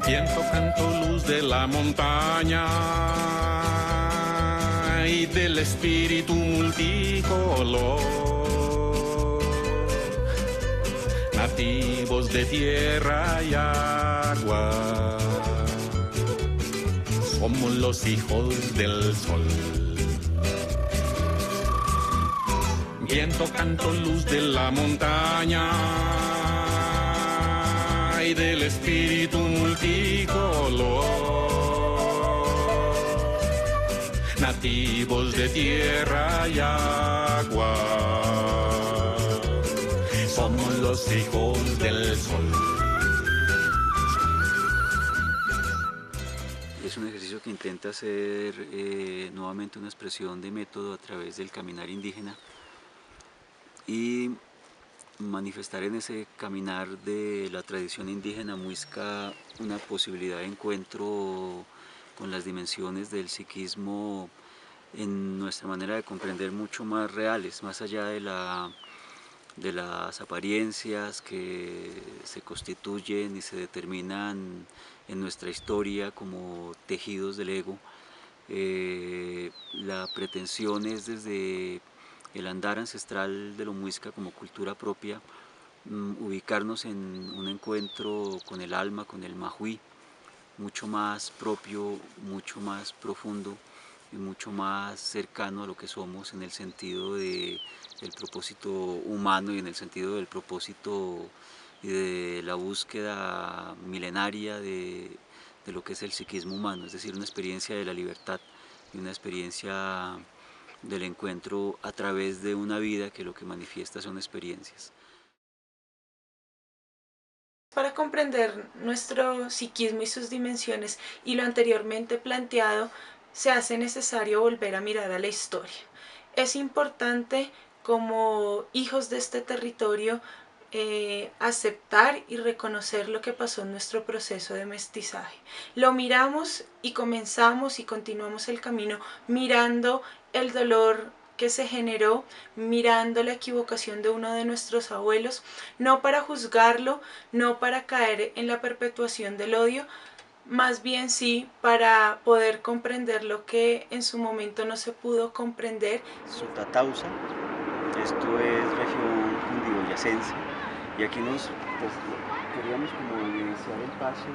Viento, canto, luz de la montaña y del espíritu multicolor, nativos de tierra y agua, somos los hijos del sol. Viento, canto, luz de la montaña y del espíritu multicolor, nativos de tierra y agua, somos los hijos del sol. Es un ejercicio que intenta hacer nuevamente una expresión de método a través del caminar indígena y manifestar en ese caminar de la tradición indígena muisca una posibilidad de encuentro con las dimensiones del psiquismo en nuestra manera de comprender mucho más reales, más allá de las apariencias que se constituyen y se determinan en nuestra historia como tejidos del ego. La pretensión es desde el andar ancestral de lo muisca como cultura propia, ubicarnos en un encuentro con el alma, con el majuí, mucho más propio, mucho más profundo y mucho más cercano a lo que somos en el sentido del propósito humano y en el sentido del propósito y de la búsqueda milenaria de lo que es el psiquismo humano, es decir, una experiencia de la libertad y una experiencia del encuentro a través de una vida que lo que manifiesta son experiencias. Para comprender nuestro psiquismo y sus dimensiones y lo anteriormente planteado, se hace necesario volver a mirar a la historia. Es importante, como hijos de este territorio, aceptar y reconocer lo que pasó en nuestro proceso de mestizaje. Lo miramos y comenzamos y continuamos el camino mirando el dolor que se generó, mirando la equivocación de uno de nuestros abuelos, no para juzgarlo, no para caer en la perpetuación del odio, más bien sí para poder comprender lo que en su momento no se pudo comprender. Sutatausa, esto es región cundiboyacense, y aquí queríamos como iniciar el paso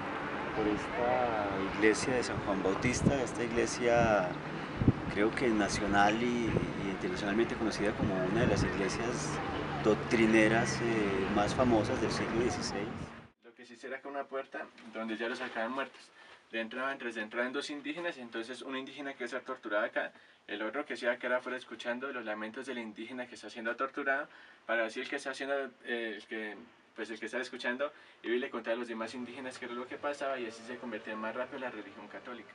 por esta iglesia de San Juan Bautista, esta iglesia creo que nacional y internacionalmente conocida como una de las iglesias doctrineras más famosas del siglo XVI. Lo que sí era con una puerta donde ya los sacaban muertos. Entraban dos indígenas, entonces un indígena que está torturado acá, el otro que se iba a quedar afuera escuchando los lamentos del indígena que está siendo torturado, para así el que está haciendo, el que está escuchando, y le contaba a los demás indígenas qué era lo que pasaba, y así se convertía más rápido en la religión católica.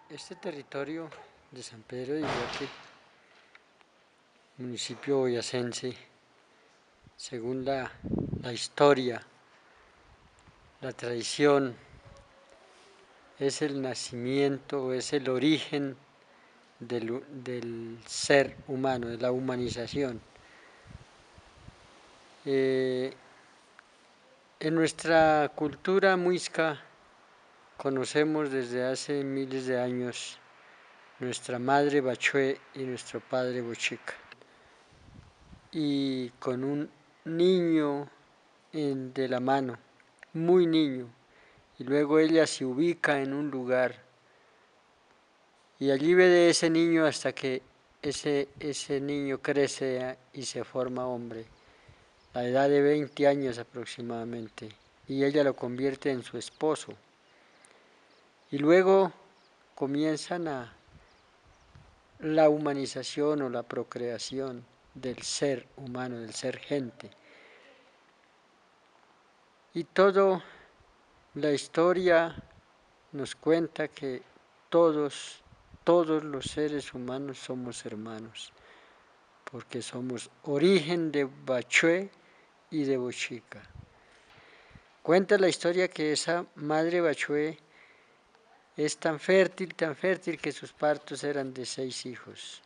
Este territorio de San Pedro de Iguate, municipio boyacense, según la historia, la tradición, es el nacimiento, es el origen del ser humano, de la humanización. En nuestra cultura muisca conocemos desde hace miles de años nuestra madre Bachué y nuestro padre Bochica. Y con un niño de la mano, muy niño, y luego ella se ubica en un lugar y allí ve de ese niño hasta que ese niño crece y se forma hombre, a la edad de 20 años aproximadamente, y ella lo convierte en su esposo. Y luego comienzan la humanización o la procreación del ser humano, del ser gente. Y toda la historia nos cuenta que todos los seres humanos somos hermanos, porque somos origen de Bachué y de Bochica. Cuenta la historia que esa madre Bachué es tan fértil que sus partos eran de 6 hijos.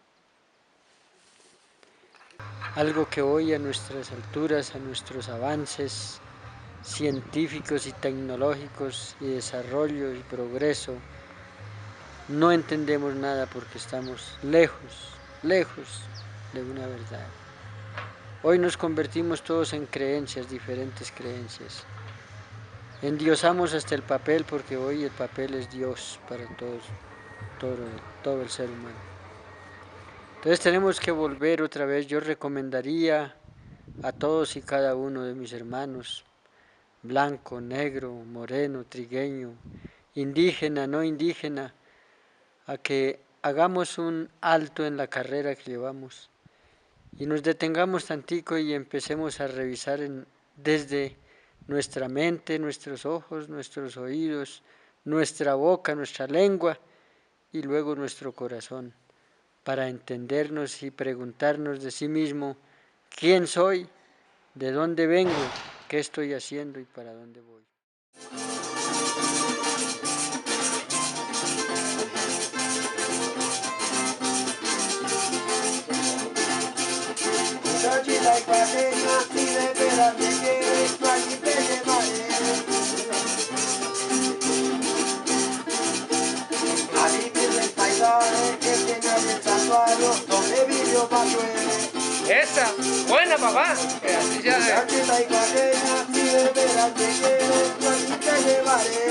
Algo que hoy a nuestras alturas, a nuestros avances científicos y tecnológicos y desarrollo y progreso, no entendemos nada porque estamos lejos de una verdad. Hoy nos convertimos todos en creencias, diferentes creencias. Endiosamos hasta el papel porque hoy el papel es Dios para todos, todo el ser humano. Entonces tenemos que volver otra vez. Yo recomendaría a todos y cada uno de mis hermanos, blanco, negro, moreno, trigueño, indígena, no indígena, a que hagamos un alto en la carrera que llevamos y nos detengamos tantico y empecemos a revisar desde nuestra mente, nuestros ojos, nuestros oídos, nuestra boca, nuestra lengua y luego nuestro corazón, para entendernos y preguntarnos de sí mismo quién soy, de dónde vengo, qué estoy haciendo y para dónde voy. Chachita y cuareña, si de veras me quieres, yo aquí te llevaré. A vivir del paisaje que tiene el santuario donde vivió Bachué. Esa, buena papá, que así ya de... Chachita y cuareña, si de veras me quieres, yo aquí te llevaré.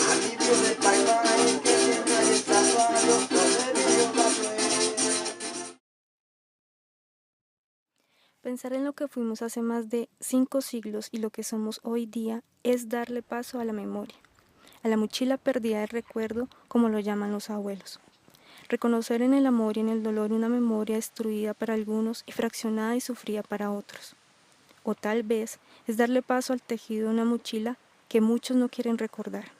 A vivir del paisaje que tiene el santuario donde vivió Bachué. Pensar en lo que fuimos hace más de 5 siglos y lo que somos hoy día es darle paso a la memoria, a la mochila perdida del recuerdo, como lo llaman los abuelos. Reconocer en el amor y en el dolor una memoria destruida para algunos y fraccionada y sufrida para otros. O tal vez es darle paso al tejido de una mochila que muchos no quieren recordar,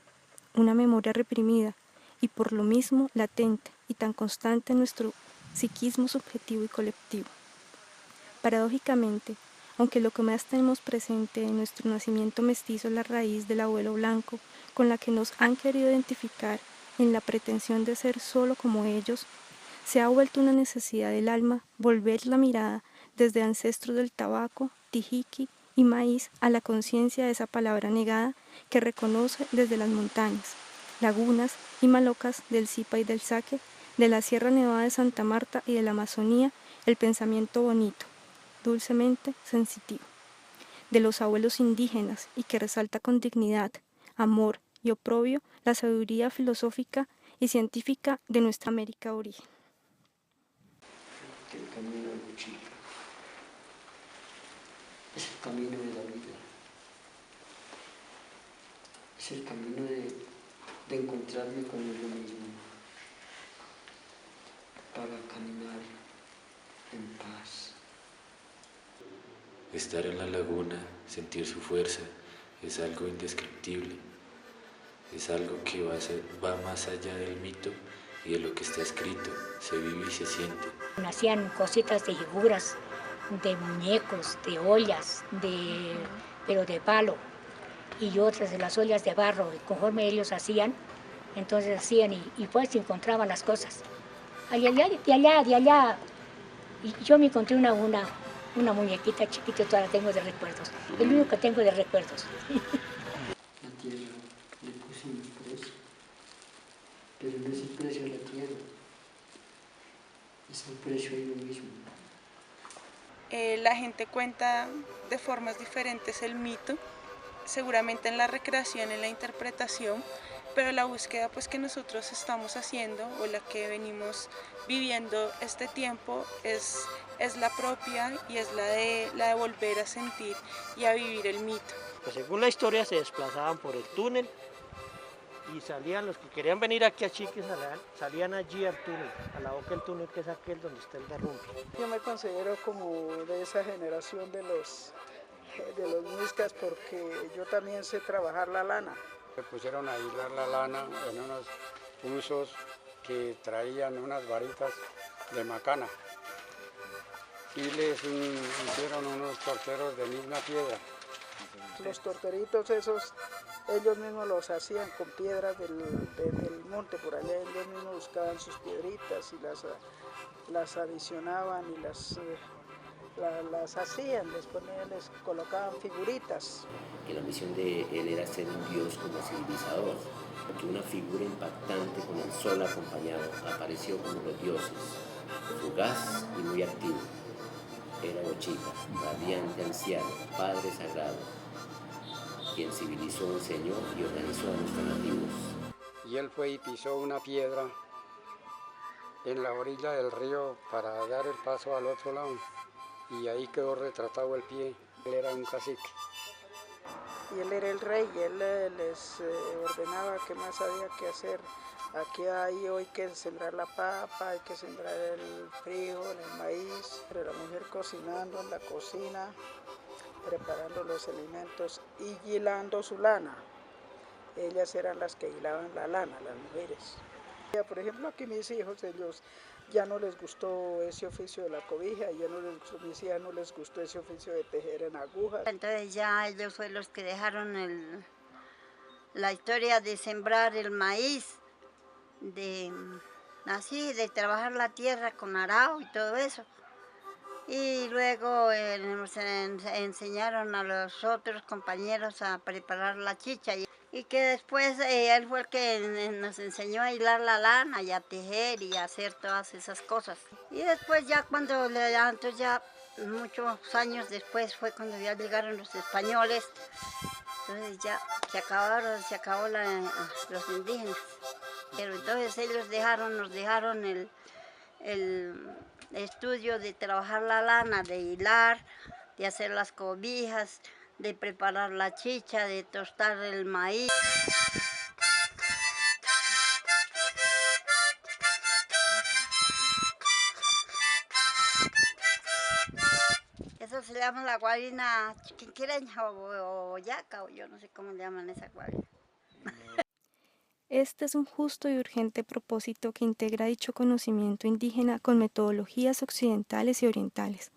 una memoria reprimida y por lo mismo latente y tan constante en nuestro psiquismo subjetivo y colectivo. Paradójicamente, aunque lo que más tenemos presente en nuestro nacimiento mestizo es la raíz del abuelo blanco con la que nos han querido identificar en la pretensión de ser solo como ellos, se ha vuelto una necesidad del alma volver la mirada desde ancestros del tabaco, tijiqui y maíz a la conciencia de esa palabra negada que reconoce desde las montañas, lagunas y malocas del Zipa y del Saque, de la Sierra Nevada de Santa Marta y de la Amazonía, el pensamiento bonito, dulcemente sensitivo, de los abuelos indígenas y que resalta con dignidad, amor y oprobio la sabiduría filosófica y científica de nuestra América origen. El camino de Bochica es el camino de la vida, es el camino de encontrarme con yo mismo, para caminar en paz. Estar en la laguna, sentir su fuerza, es algo indescriptible. Es algo que va más allá del mito y de lo que está escrito, se vive y se siente. Hacían cositas de figuras, de muñecos, de ollas, pero de palo, y otras de las ollas de barro, y conforme ellos hacían, entonces hacían y pues encontraban las cosas. De allá, y yo me encontré una muñequita chiquita, todavía la tengo de recuerdos, el único que tengo de recuerdos. La tierra le puse un precio, pero no es el precio de la tierra, es el precio de lo mismo. La gente cuenta de formas diferentes el mito, seguramente en la recreación, en la interpretación, pero la búsqueda pues que nosotros estamos haciendo o la que venimos viviendo este tiempo es es la propia y es la de volver a sentir y a vivir el mito. Pues según la historia se desplazaban por el túnel y salían los que querían venir aquí a Chiquis, salían allí al túnel, a la boca del túnel que es aquel donde está el derrumbe. Yo me considero como de esa generación de los muiscas porque yo también sé trabajar la lana. Se pusieron a hilar la lana en unos usos que traían unas varitas de macana y les hicieron unos torteros de misma piedra. Los torteritos esos, ellos mismos los hacían con piedras del monte, por allá ellos mismos buscaban sus piedritas y las adicionaban y las hacían, les colocaban figuritas. Que la misión de él era ser un dios como civilizador, porque una figura impactante con el sol acompañado apareció como los dioses, fugaz y muy activo. Era Bochica, radiante anciano, padre sagrado, quien civilizó, enseñó y organizó a nuestros nativos. Y él fue y pisó una piedra en la orilla del río para dar el paso al otro lado. Y ahí quedó retratado el pie. Él era un cacique. Y él era el rey, y él les ordenaba qué más había que hacer. Aquí hay que sembrar la papa, hay que sembrar el frijol, el maíz. Pero la mujer cocinando en la cocina, preparando los alimentos y hilando su lana. Ellas eran las que hilaban la lana, las mujeres. Por ejemplo, aquí mis hijos, ellos ya no les gustó ese oficio de la cobija, mis hijas no les gustó ese oficio de tejer en agujas. Entonces ya ellos fueron los que dejaron la historia de sembrar el maíz, de trabajar la tierra con arao y todo eso. Y luego nos enseñaron a los otros compañeros a preparar la chicha. Y que después él fue el que nos enseñó a hilar la lana y a tejer y a hacer todas esas cosas. Y después ya entonces ya muchos años después fue cuando ya llegaron los españoles. Entonces ya se acabó los indígenas. Pero entonces ellos nos dejaron el estudio de trabajar la lana, de hilar, de hacer las cobijas, de preparar la chicha, de tostar el maíz. Eso se llama la guarina chiquinquireña o yaca, o yo no sé cómo le llaman esa guarina. Este es un justo y urgente propósito que integra dicho conocimiento indígena con metodologías occidentales y orientales,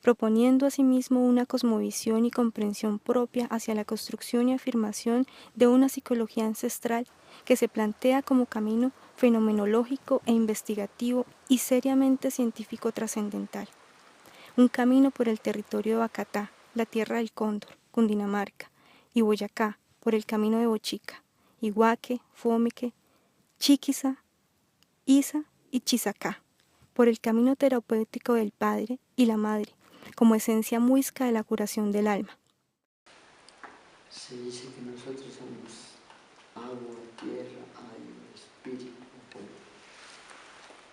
proponiendo asimismo una cosmovisión y comprensión propia hacia la construcción y afirmación de una psicología ancestral que se plantea como camino fenomenológico e investigativo y seriamente científico trascendental. Un camino por el territorio de Acatá, la tierra del Cóndor, Cundinamarca, y Boyacá, por el camino de Bochica, Iguaque, Fomeque, Chiquiza, Isa y Chizacá, por el camino terapéutico del padre y la madre, como esencia muisca de la curación del alma. Se dice que nosotros somos agua, tierra, aire, espíritu,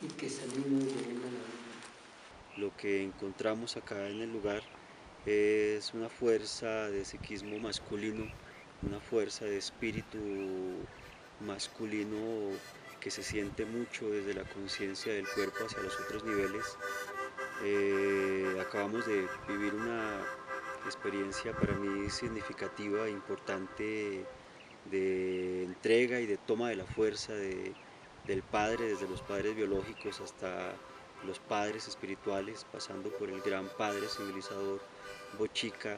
y que salimos de él a la vida. Lo que encontramos acá en el lugar es una fuerza de psiquismo masculino, una fuerza de espíritu masculino que se siente mucho desde la conciencia del cuerpo hacia los otros niveles. Acabamos de vivir una experiencia para mí significativa e importante de entrega y de toma de la fuerza del padre, desde los padres biológicos hasta los padres espirituales, pasando por el gran padre civilizador Bochica,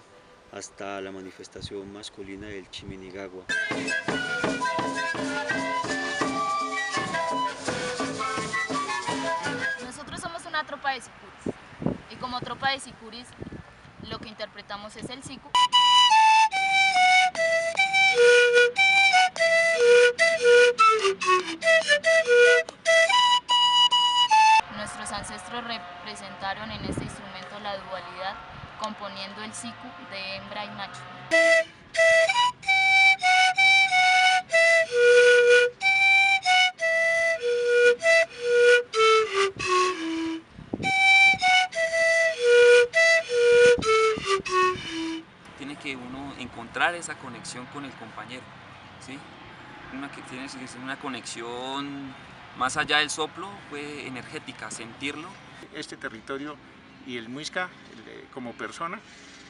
hasta la manifestación masculina del Chiminigagua. Nosotros somos una tropa de sicuris, y como tropa de sicuris lo que interpretamos es el sicu. Nuestros ancestros representaron en este instrumento la dualidad, componiendo el sicu de hembra y macho. que uno encontrar esa conexión con el compañero, ¿sí? Tiene que ser una conexión más allá del soplo, pues, energética, sentirlo. Este territorio y el Muisca como persona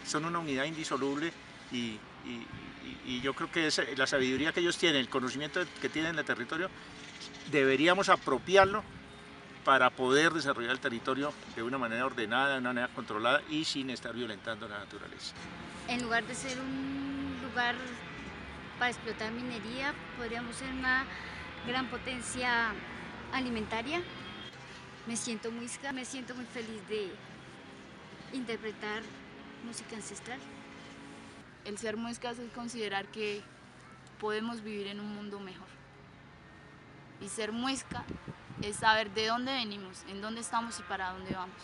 son una unidad indisoluble y yo creo que la sabiduría que ellos tienen, el conocimiento que tienen del territorio, deberíamos apropiarlo para poder desarrollar el territorio de una manera ordenada, de una manera controlada y sin estar violentando la naturaleza. En lugar de ser un lugar para explotar minería, podríamos ser una gran potencia alimentaria. Me siento muisca, me siento muy feliz de interpretar música ancestral. El ser muisca es considerar que podemos vivir en un mundo mejor. Y ser muisca es saber de dónde venimos, en dónde estamos y para dónde vamos.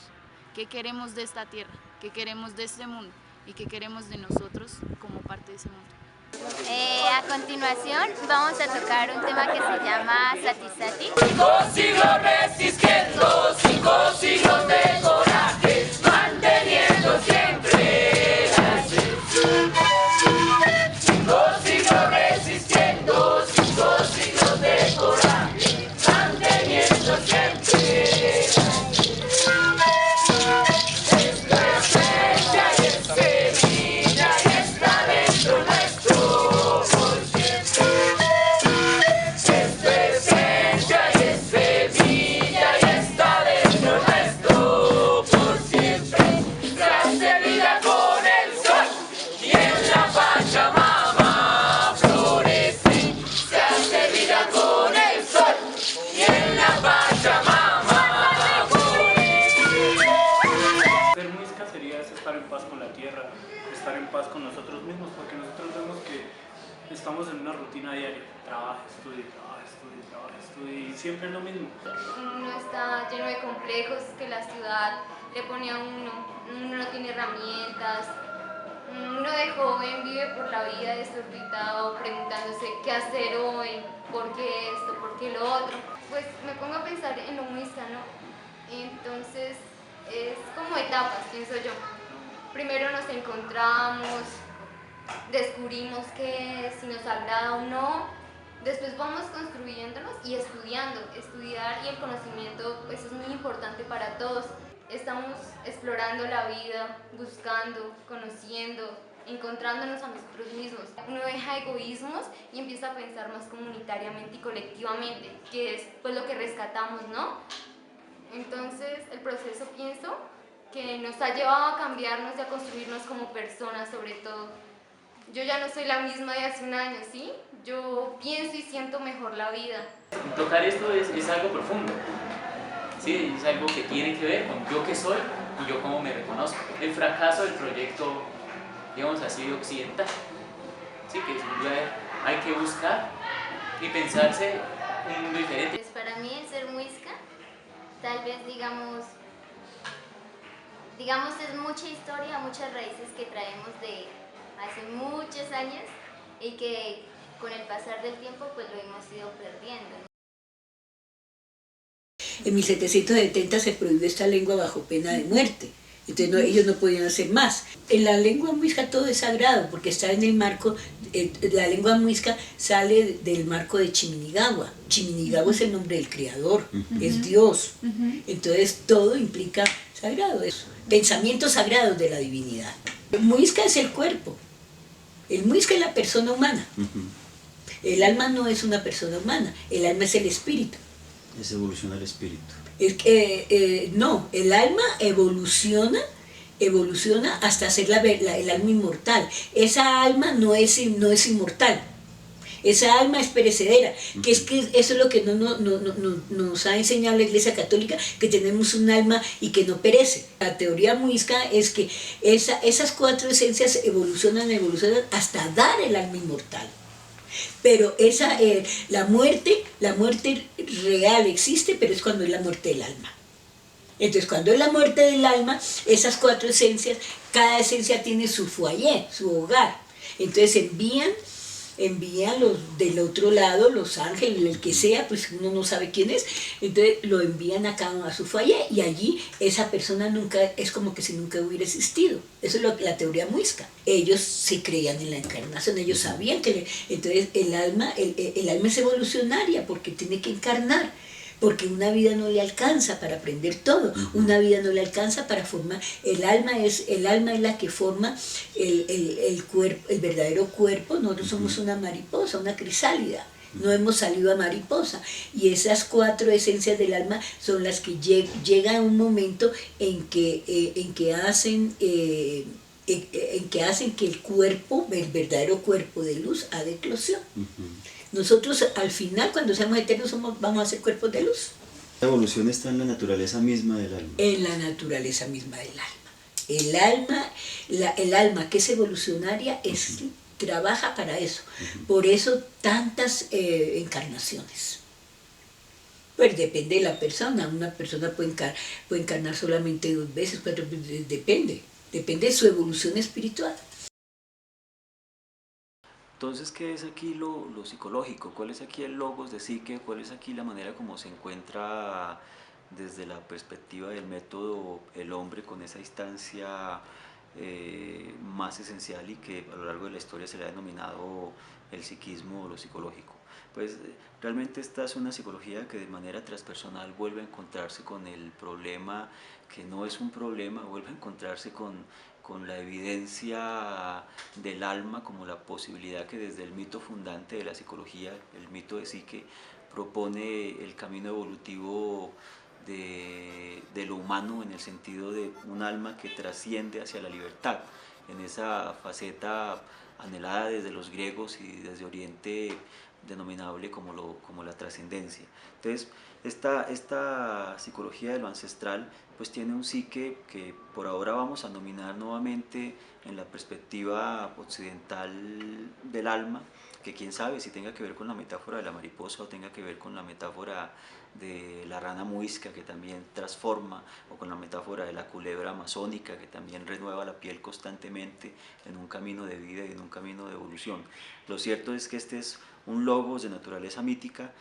¿Qué queremos de esta tierra? ¿Qué queremos de este mundo? ¿Y qué queremos de nosotros como parte de ese mundo? A continuación vamos a tocar un tema que se llama Sati Sati. 5 siglos resistiendo, 5 siglos de coraje, manteniendo siempre la esencia. 5 siglos resistiendo, 5 siglos de coraje, manteniendo siempre la esencia. Esta esencia y es semilla y está dentro nuestro. Estar en paz con nosotros mismos, porque nosotros vemos que estamos en una rutina diaria, trabaja, estudia, y siempre es lo mismo. Uno está lleno de complejos que la ciudad le pone a uno no tiene herramientas, uno de joven vive por la vida desorbitado, preguntándose qué hacer hoy, por qué esto, por qué lo otro. Pues me pongo a pensar en lo muisca, ¿no? Entonces es como etapas, pienso yo. Primero nos encontramos, descubrimos que si nos agrada o no, después vamos construyéndonos y estudiando. Estudiar y el conocimiento pues es muy importante para todos. Estamos explorando la vida, buscando, conociendo, encontrándonos a nosotros mismos. Uno deja egoísmos y empieza a pensar más comunitariamente y colectivamente, que es pues lo que rescatamos, ¿no? Entonces el proceso, pienso, que nos ha llevado a cambiarnos y a construirnos como personas, sobre todo. Yo ya no soy la misma de hace un año, ¿sí? Yo pienso y siento mejor la vida. Tocar esto es algo profundo, ¿sí? Es algo que tiene que ver con yo que soy y yo cómo me reconozco. El fracaso del proyecto, digamos así, occidental, ¿sí? Que sin duda hay que buscar y pensarse un mundo diferente. Pues para mí el ser muisca, tal vez digamos es mucha historia, muchas raíces que traemos de hace muchos años y que con el pasar del tiempo pues lo hemos ido perdiendo. En 1770 se prohibió esta lengua bajo pena de muerte, entonces ellos no podían hacer más. En la lengua muisca todo es sagrado porque está en el marco, la lengua muisca sale del marco de Chiminigagua. Chiminigagua es el nombre del creador, es Dios, entonces todo implica sagrado, es pensamientos sagrados de la divinidad. El muisca es el cuerpo, el muisca es la persona humana. El alma no es una persona humana, el alma es el espíritu. Es evoluciona el espíritu. No, el alma evoluciona hasta ser el alma inmortal. Esa alma no es inmortal. Esa alma es perecedera, que eso es lo que nos ha enseñado la Iglesia Católica, que tenemos un alma y que no perece. La teoría muisca es que esas 4 esencias evolucionan hasta dar el alma inmortal. Pero la muerte real existe, pero es cuando es la muerte del alma. Entonces, cuando es la muerte del alma, esas 4 esencias, cada esencia tiene su foyer, su hogar. Entonces envían envían los del otro lado, los ángeles, el que sea, pues uno no sabe quién es, entonces lo envían acá a su foyer y allí esa persona nunca, es como que si nunca hubiera existido. Eso es la teoría muisca. Ellos se creían en la encarnación, ellos sabían que entonces el alma es evolucionaria porque tiene que encarnar. Porque una vida no le alcanza para aprender todo, una vida no le alcanza para formar. El alma es la que forma el cuerpo, el verdadero cuerpo. Nosotros somos una mariposa, una crisálida, no hemos salido a mariposa. Y esas 4 esencias del alma son las que llegan un momento en que hacen que el cuerpo, el verdadero cuerpo de luz, haga eclosión. Nosotros al final, cuando seamos eternos, vamos a ser cuerpos de luz. La evolución está en la naturaleza misma del alma. En la naturaleza misma del alma. El alma que es evolucionaria trabaja para eso. Por eso tantas encarnaciones. Pues depende de la persona. Una persona puede encarnar solamente 2 veces, 4 veces, depende de su evolución espiritual. Entonces, ¿qué es aquí lo psicológico? ¿Cuál es aquí el logos de psique? ¿Cuál es aquí la manera como se encuentra desde la perspectiva del método el hombre con esa instancia más esencial y que a lo largo de la historia se le ha denominado el psiquismo o lo psicológico? Pues realmente esta es una psicología que de manera transpersonal vuelve a encontrarse con el problema que no es un problema, vuelve a encontrarse con la evidencia del alma como la posibilidad que desde el mito fundante de la psicología, el mito de psique, propone el camino evolutivo de lo humano en el sentido de un alma que trasciende hacia la libertad, en esa faceta anhelada desde los griegos y desde Oriente denominable como la trascendencia. Entonces, esta psicología de lo ancestral pues tiene un psique que por ahora vamos a nominar nuevamente en la perspectiva occidental del alma, que quién sabe si tenga que ver con la metáfora de la mariposa o tenga que ver con la metáfora de la rana muisca que también transforma, o con la metáfora de la culebra amazónica que también renueva la piel constantemente en un camino de vida y en un camino de evolución. Lo cierto es que este es un logos de naturaleza mítica.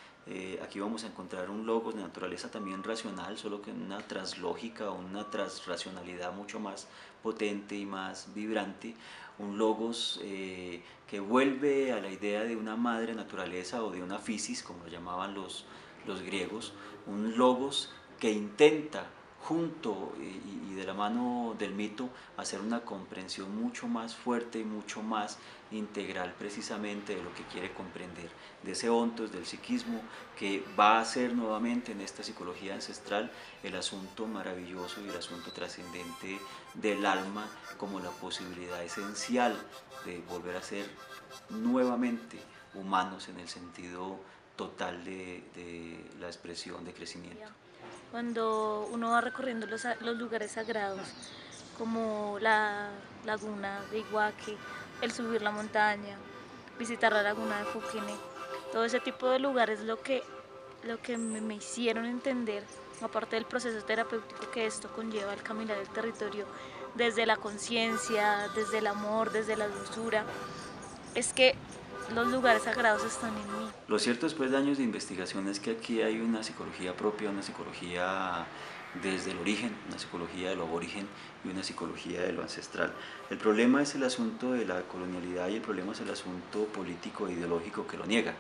Aquí vamos a encontrar un logos de naturaleza también racional, solo que una translógica, una transracionalidad mucho más potente y más vibrante, un logos que vuelve a la idea de una madre naturaleza o de una physis, como lo llamaban los griegos, un logos que intenta junto y de la mano del mito hacer una comprensión mucho más fuerte y mucho más integral precisamente de lo que quiere comprender, de ese ontos del psiquismo que va a ser nuevamente en esta psicología ancestral el asunto maravilloso y el asunto trascendente del alma como la posibilidad esencial de volver a ser nuevamente humanos en el sentido total de la expresión de crecimiento. Cuando uno va recorriendo los lugares sagrados, como la laguna de Iguaque, el subir la montaña, visitar la laguna de Fuquene, todo ese tipo de lugares lo que me hicieron entender, aparte del proceso terapéutico que esto conlleva al caminar el territorio, desde la conciencia, desde el amor, desde la dulzura, es que los lugares sagrados están en mí. Lo cierto después de años de investigación es que aquí hay una psicología propia, una psicología desde el origen, una psicología de lo aborigen y una psicología de lo ancestral. El problema es el asunto de la colonialidad y el problema es el asunto político e ideológico que lo niega.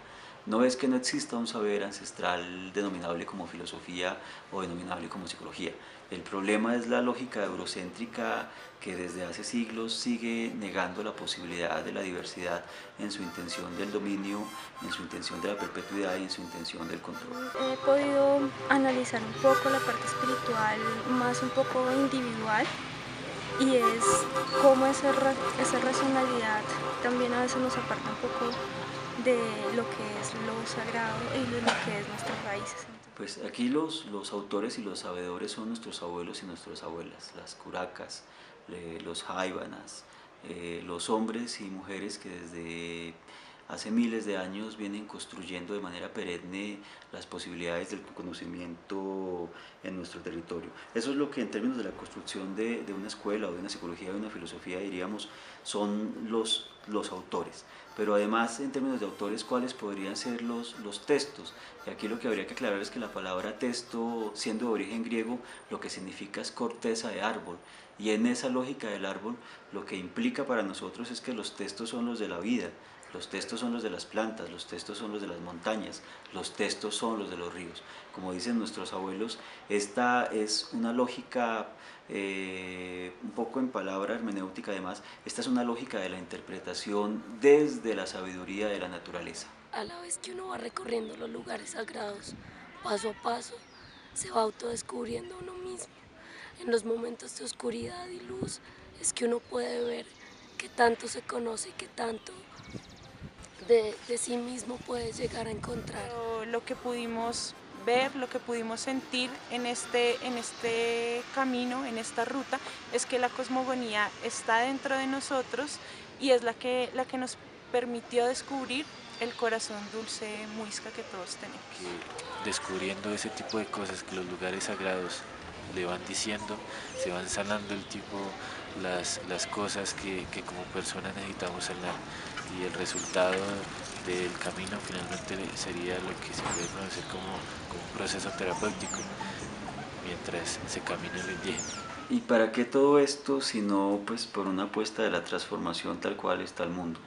No es que no exista un saber ancestral denominable como filosofía o denominable como psicología. El problema es la lógica eurocéntrica que desde hace siglos sigue negando la posibilidad de la diversidad en su intención del dominio, en su intención de la perpetuidad y en su intención del control. He podido analizar un poco la parte espiritual, más un poco individual, y es cómo esa racionalidad también a veces nos aparta un poco de lo que es lo sagrado y de lo que es nuestras raíces. Pues aquí los autores y los sabedores son nuestros abuelos y nuestras abuelas, las curacas, los jaibanas, los hombres y mujeres que desde hace miles de años vienen construyendo de manera perenne las posibilidades del conocimiento en nuestro territorio. Eso es lo que en términos de la construcción de una escuela o de una psicología o de una filosofía diríamos son los autores. Pero además en términos de autores, ¿cuáles podrían ser los textos? Y aquí lo que habría que aclarar es que la palabra texto, siendo de origen griego, lo que significa es corteza de árbol. Y en esa lógica del árbol, lo que implica para nosotros es que los textos son los de la vida, los textos son los de las plantas, los textos son los de las montañas, los textos son los de los ríos. Como dicen nuestros abuelos, esta es una lógica, un poco en palabra hermenéutica además, esta es una lógica de la interpretación desde la sabiduría de la naturaleza. A la vez que uno va recorriendo los lugares sagrados, paso a paso, se va autodescubriendo uno mismo. En los momentos de oscuridad y luz es que uno puede ver qué tanto se conoce y qué tanto de sí mismo puede llegar a encontrar. Lo que pudimos ver, lo que pudimos sentir en este camino, en esta ruta, es que la cosmogonía está dentro de nosotros y es la que nos permitió descubrir el corazón dulce muisca que todos tenemos. Descubriendo ese tipo de cosas que los lugares sagrados le van diciendo, se van sanando las cosas que como personas necesitamos sanar, y el resultado del camino finalmente sería lo que se puede conocer como un proceso terapéutico mientras se camina lo indígena. ¿Y para qué todo esto sino pues por una apuesta de la transformación tal cual está el mundo?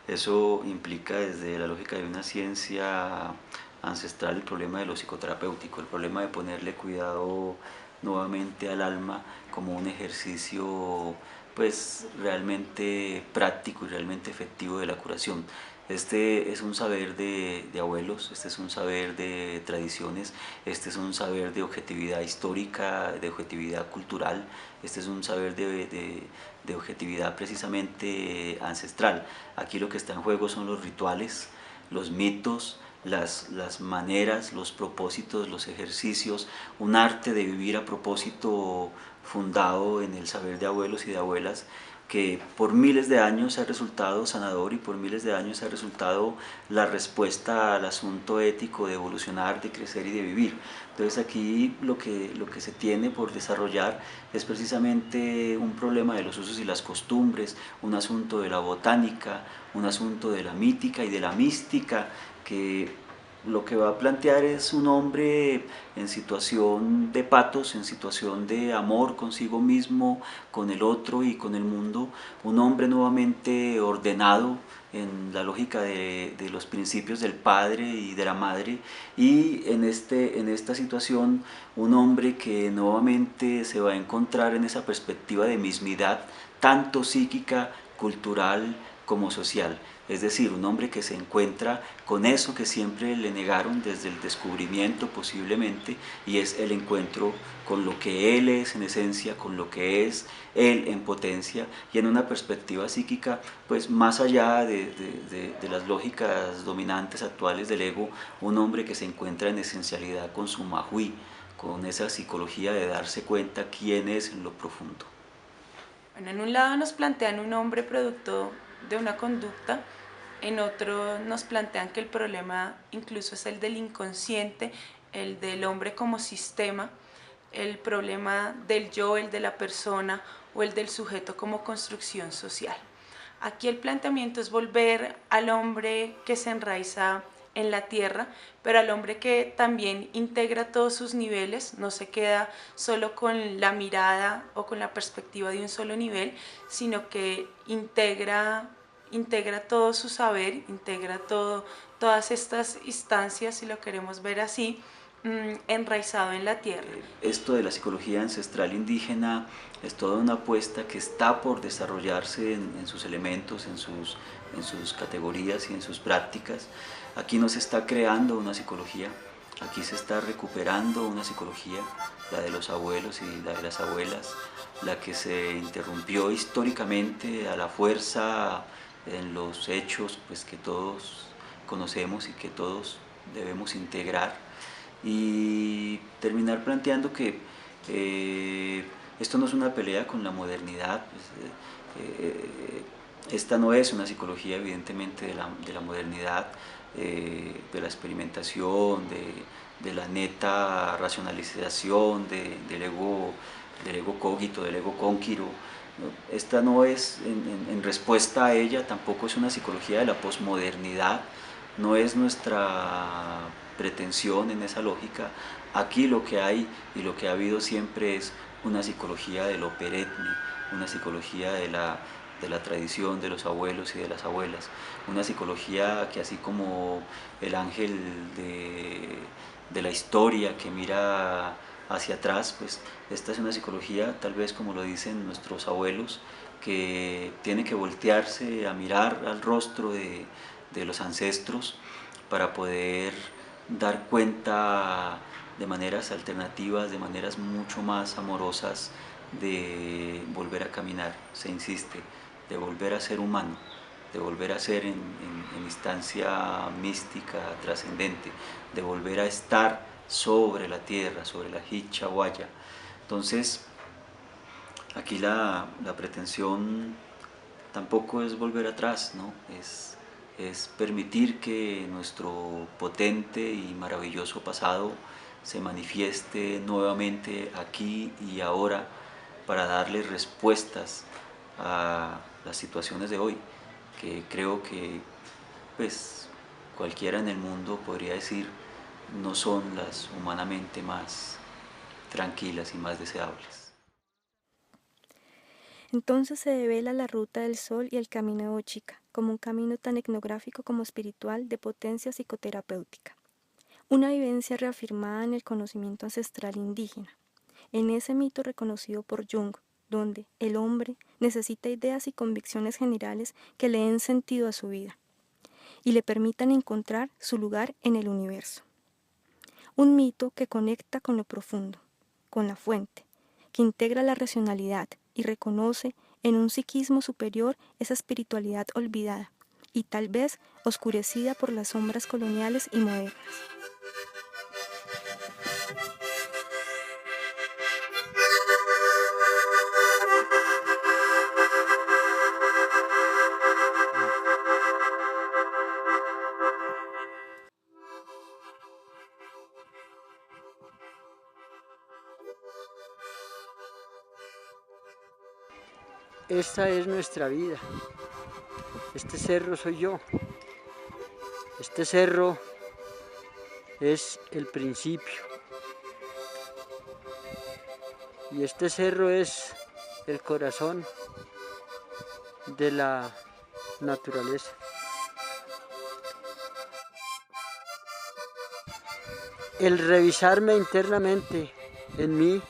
Eso implica desde la lógica de una ciencia ancestral el problema de lo psicoterapéutico, el problema de ponerle cuidado nuevamente al alma como un ejercicio pues realmente práctico y realmente efectivo de la curación. Este es un saber de abuelos, este es un saber de tradiciones, este es un saber de objetividad histórica, de objetividad cultural, este es un saber de objetividad precisamente ancestral. Aquí lo que está en juego son los rituales, los mitos, las maneras, los propósitos, los ejercicios, un arte de vivir a propósito fundado en el saber de abuelos y de abuelas que por miles de años ha resultado sanador y por miles de años ha resultado la respuesta al asunto ético de evolucionar, de crecer y de vivir. Entonces aquí lo que se tiene por desarrollar es precisamente un problema de los usos y las costumbres, un asunto de la botánica, un asunto de la mítica y de la mística, que lo que va a plantear es un hombre en situación de patos, en situación de amor consigo mismo, con el otro y con el mundo, un hombre nuevamente ordenado en la lógica de los principios del padre y de la madre, y en esta situación un hombre que nuevamente se va a encontrar en esa perspectiva de mismidad, tanto psíquica, cultural como social. Es decir, un hombre que se encuentra con eso que siempre le negaron desde el descubrimiento posiblemente, y es el encuentro con lo que él es en esencia, con lo que es él en potencia, y en una perspectiva psíquica pues más allá de las lógicas dominantes actuales del ego, un hombre que se encuentra en esencialidad con su mahui, con esa psicología de darse cuenta quién es en lo profundo. Bueno, en un lado nos plantean un hombre producto de una conducta, en otro nos plantean que el problema incluso es el del inconsciente, el del hombre como sistema, el problema del yo, el de la persona o el del sujeto como construcción social. Aquí el planteamiento es volver al hombre que se enraiza en la tierra, pero al hombre que también integra todos sus niveles, no se queda solo con la mirada o con la perspectiva de un solo nivel, sino que integra todo su saber, integra todas estas instancias, si lo queremos ver así, enraizado en la tierra. Esto de la psicología ancestral indígena es toda una apuesta que está por desarrollarse en sus elementos, en sus categorías y en sus prácticas. Aquí no se está creando una psicología, aquí se está recuperando una psicología, la de los abuelos y la de las abuelas, la que se interrumpió históricamente a la fuerza en los hechos pues, que todos conocemos y que todos debemos integrar, y terminar planteando que esto no es una pelea con la modernidad, pues, Esta no es una psicología evidentemente de la modernidad, de la experimentación, de la neta racionalización, del ego cogito, del ego conquiro. Esta no es, en respuesta a ella, tampoco es una psicología de la posmodernidad, no es nuestra pretensión en esa lógica. Aquí lo que hay y lo que ha habido siempre es una psicología de lo perenne, una psicología de la tradición de los abuelos y de las abuelas, una psicología que, así como el ángel de la historia que mira hacia atrás, pues esta es una psicología, tal vez como lo dicen nuestros abuelos, que tiene que voltearse a mirar al rostro de los ancestros para poder dar cuenta de maneras alternativas, de maneras mucho más amorosas, de volver a caminar, se insiste, de volver a ser humano, de volver a ser en instancia mística, trascendente, de volver a estar sobre la tierra, sobre la Hichawaya. Entonces, aquí la pretensión tampoco es volver atrás, ¿no? Es permitir que nuestro potente y maravilloso pasado se manifieste nuevamente aquí y ahora para darle respuestas a las situaciones de hoy, que creo que pues cualquiera en el mundo podría decir no son las humanamente más tranquilas y más deseables. Entonces se devela la ruta del sol y el camino de Bochica, como un camino tan etnográfico como espiritual de potencia psicoterapéutica. Una vivencia reafirmada en el conocimiento ancestral indígena, en ese mito reconocido por Jung, donde el hombre necesita ideas y convicciones generales que le den sentido a su vida y le permitan encontrar su lugar en el universo. Un mito que conecta con lo profundo, con la fuente, que integra la racionalidad y reconoce en un psiquismo superior esa espiritualidad olvidada y tal vez oscurecida por las sombras coloniales y modernas. Esta es nuestra vida. Este cerro soy yo. Este cerro es el principio. Y este cerro es el corazón de la naturaleza. El revisarme internamente en mí,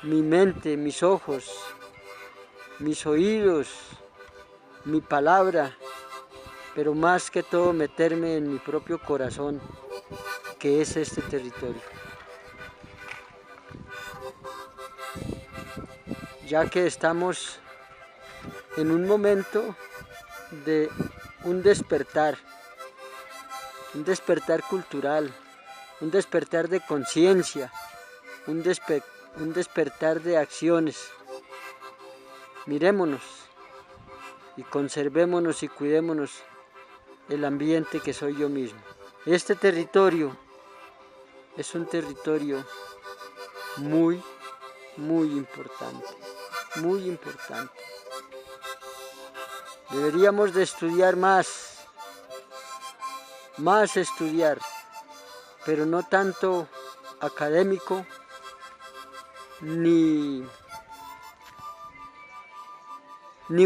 mi mente, mis ojos, mis oídos, mi palabra, pero más que todo meterme en mi propio corazón, que es este territorio. Ya que estamos en un momento de un despertar cultural, un despertar de conciencia, un despertar de acciones. Mirémonos y conservémonos y cuidémonos el ambiente que soy yo mismo. Este territorio es un territorio muy, muy importante, muy importante. Deberíamos de estudiar más estudiar, pero no tanto académico ni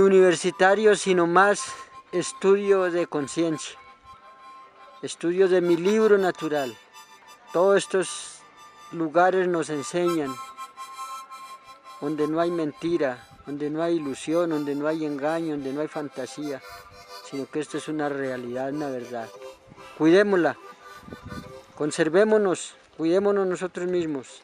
universitario, sino más estudio de conciencia, estudio de mi libro natural. Todos estos lugares nos enseñan donde no hay mentira, donde no hay ilusión, donde no hay engaño, donde no hay fantasía, sino que esto es una realidad, una verdad. Cuidémosla, conservémonos, cuidémonos nosotros mismos.